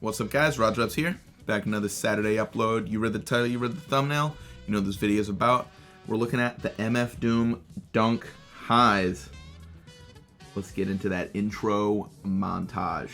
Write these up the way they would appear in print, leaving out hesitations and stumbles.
What's up guys, Rodreps here, back another Saturday upload. You read the title, you read the thumbnail, you know what this video is about. We're looking at the MF Doom Dunk Highs. Let's get into that intro montage.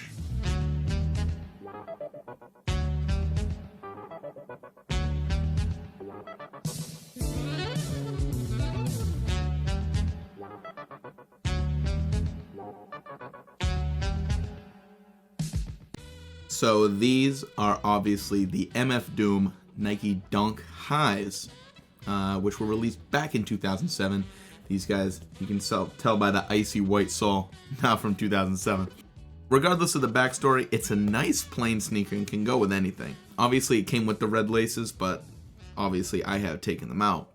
So these are obviously the MF Doom Nike Dunk Highs, which were released back in 2007. These guys, you can tell by the icy white sole, not from 2007. Regardless of the backstory, it's a nice plain sneaker and can go with anything. Obviously it came with the red laces, but obviously I have taken them out.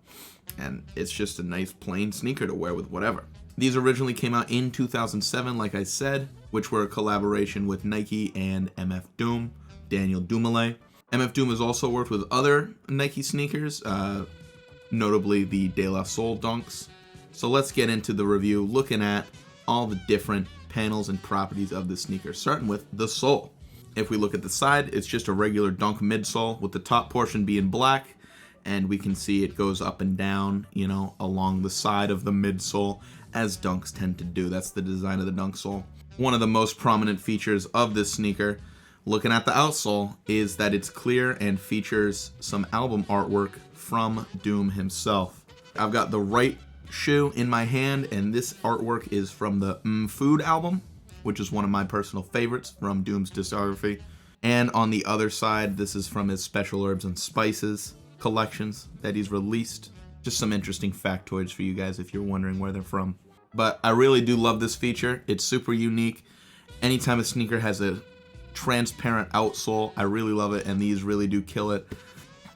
And it's just a nice plain sneaker to wear with whatever. These originally came out in 2007, like I said, which were a collaboration with Nike and MF Doom, Daniel Dumoulin. MF Doom has also worked with other Nike sneakers, notably the De La Soul Dunks. So let's get into the review, looking at all the different panels and properties of the sneaker, starting with the sole. If we look at the side, it's just a regular Dunk midsole with the top portion being black, and we can see it goes up and down, you know, along the side of the midsole, as Dunks tend to do. That's the design of the Dunk sole. One of the most prominent features of this sneaker, looking at the outsole, is that it's clear and features some album artwork from Doom himself. I've got the right shoe in my hand, and this artwork is from the Food album, which is one of my personal favorites from Doom's discography. And on the other side, this is from his Special Herbs and Spices collections that he's released. Just some interesting factoids for you guys if you're wondering where they're from. But I really do love this feature. It's super unique. Anytime a sneaker has a transparent outsole, I really love it, and these really do kill it.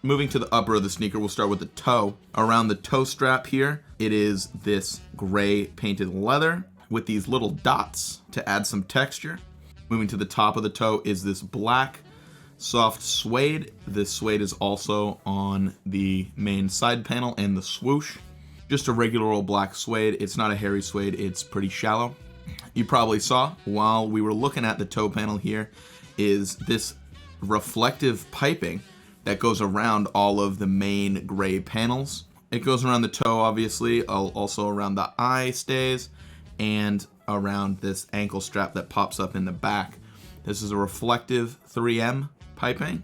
Moving to the upper of the sneaker, we'll start with the toe. Around the toe strap here, it is this gray painted leather with these little dots to add some texture. Moving to the top of the toe is this black soft suede. This suede is also on the main side panel and the swoosh. Just a regular old black suede. It's not a hairy suede, it's pretty shallow. You probably saw while we were looking at the toe panel here is this reflective piping that goes around all of the main gray panels. It goes around the toe, obviously, also around the eye stays, and around this ankle strap that pops up in the back. This is a reflective 3M piping.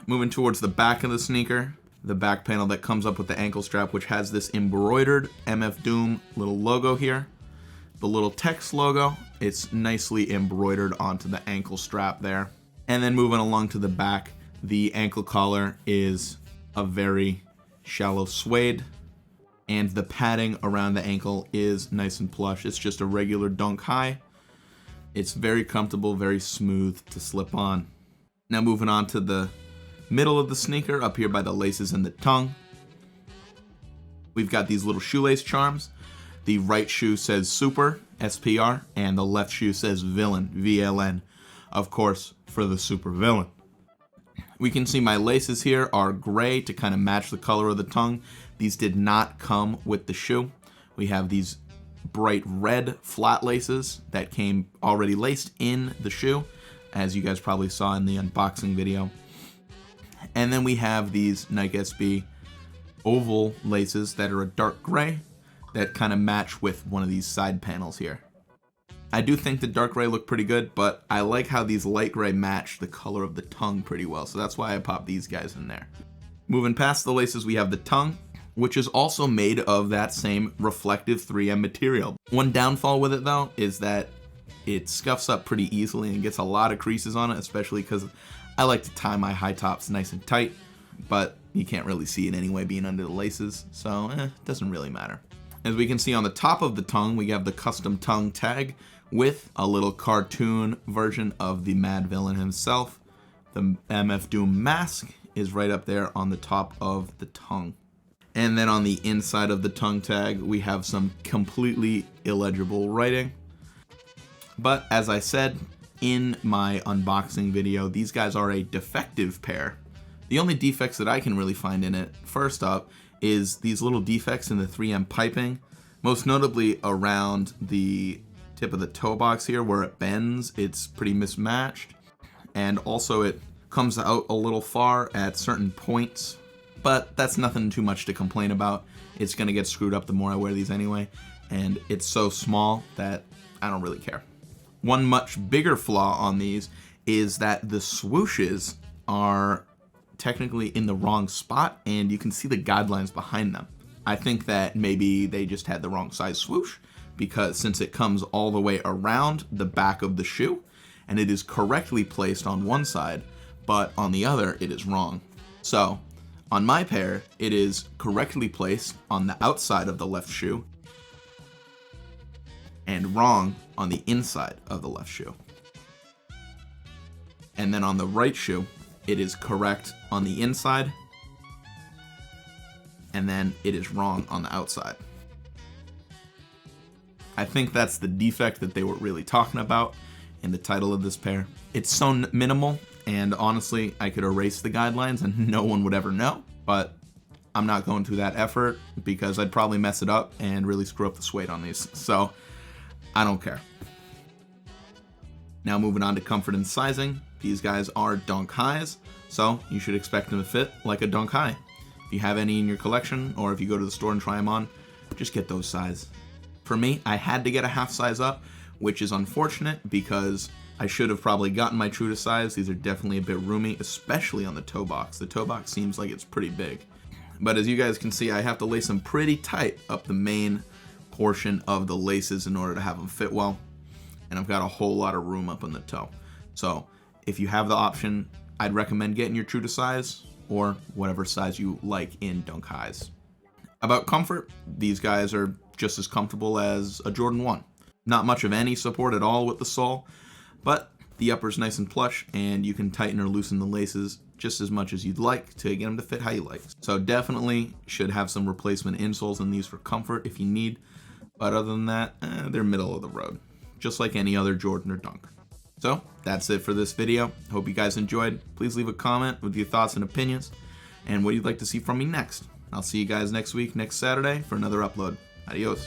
Moving towards the back of the sneaker, the back panel that comes up with the ankle strap, which has this embroidered MF Doom little logo here. The little text logo, it's nicely embroidered onto the ankle strap there. And then moving along to the back, the ankle collar is a very shallow suede, and the padding around the ankle is nice and plush. It's just a regular Dunk high. It's very comfortable, very smooth to slip on. Now moving on to the middle of the sneaker, up here by the laces and the tongue, we've got these little shoelace charms. The right shoe says Super, SPR, and the left shoe says Villain, VLN, of course, for the super villain. We can see my laces here are gray to kind of match the color of the tongue. These did not come with the shoe. We have these bright red flat laces that came already laced in the shoe, as you guys probably saw in the unboxing video. And then we have these Nike SB oval laces that are a dark gray that kind of match with one of these side panels here. I do think the dark gray look pretty good, but I like how these light gray match the color of the tongue pretty well, so that's why I popped these guys in there. Moving past the laces, we have the tongue, which is also made of that same reflective 3M material. One downfall with it though is that it scuffs up pretty easily and gets a lot of creases on it, especially because I like to tie my high tops nice and tight, but you can't really see it anyway being under the laces, so it doesn't really matter. As we can see on the top of the tongue, we have the custom tongue tag with a little cartoon version of the Mad Villain himself. The MF Doom mask is right up there on the top of the tongue. And then on the inside of the tongue tag, we have some completely illegible writing. But as I said in my unboxing video, these guys are a defective pair. The only defects that I can really find in it, first up, is these little defects in the 3M piping, most notably around the tip of the toe box here where it bends. It's pretty mismatched. and also it comes out a little far at certain points, but that's nothing too much to complain about. It's going to get screwed up the more I wear these anyway, and it's so small that I don't really care. One much bigger flaw on these is that the swooshes are technically in the wrong spot, and you can see the guidelines behind them. I think that maybe they just had the wrong size swoosh, because since it comes all the way around the back of the shoe, and it is correctly placed on one side, but on the other it is wrong. So on my pair, it is correctly placed on the outside of the left shoe and wrong on the inside of the left shoe. And then on the right shoe, it is correct on the inside, and then it is wrong on the outside. I think that's the defect that they were really talking about in the title of this pair. It's so minimal, and honestly, I could erase the guidelines and no one would ever know, but I'm not going through that effort because I'd probably mess it up and really screw up the suede on these, so I don't care. Now moving on to comfort and sizing. These guys are dunk highs, so you should expect them to fit like a dunk high. If you have any in your collection, or if you go to the store and try them on, just get those size. For me, I had to get a half size up, which is unfortunate because I should have probably gotten my true to size. These are definitely a bit roomy, especially on the toe box. The toe box seems like it's pretty big. But as you guys can see, I have to lace them pretty tight up the main portion of the laces in order to have them fit well. And I've got a whole lot of room up on the toe. So if you have the option, I'd recommend getting your true to size or whatever size you like in dunk highs. About comfort, these guys are just as comfortable as a Jordan 1. Not much of any support at all with the sole, but the upper's nice and plush, and you can tighten or loosen the laces just as much as you'd like to get them to fit how you like. So definitely should have some replacement insoles in these for comfort if you need, but other than that, they're middle of the road, just like any other Jordan or Dunk. So that's it for this video. Hope you guys enjoyed. Please leave a comment with your thoughts and opinions and what you'd like to see from me next. I'll see you guys next week, next Saturday, for another upload. Adios.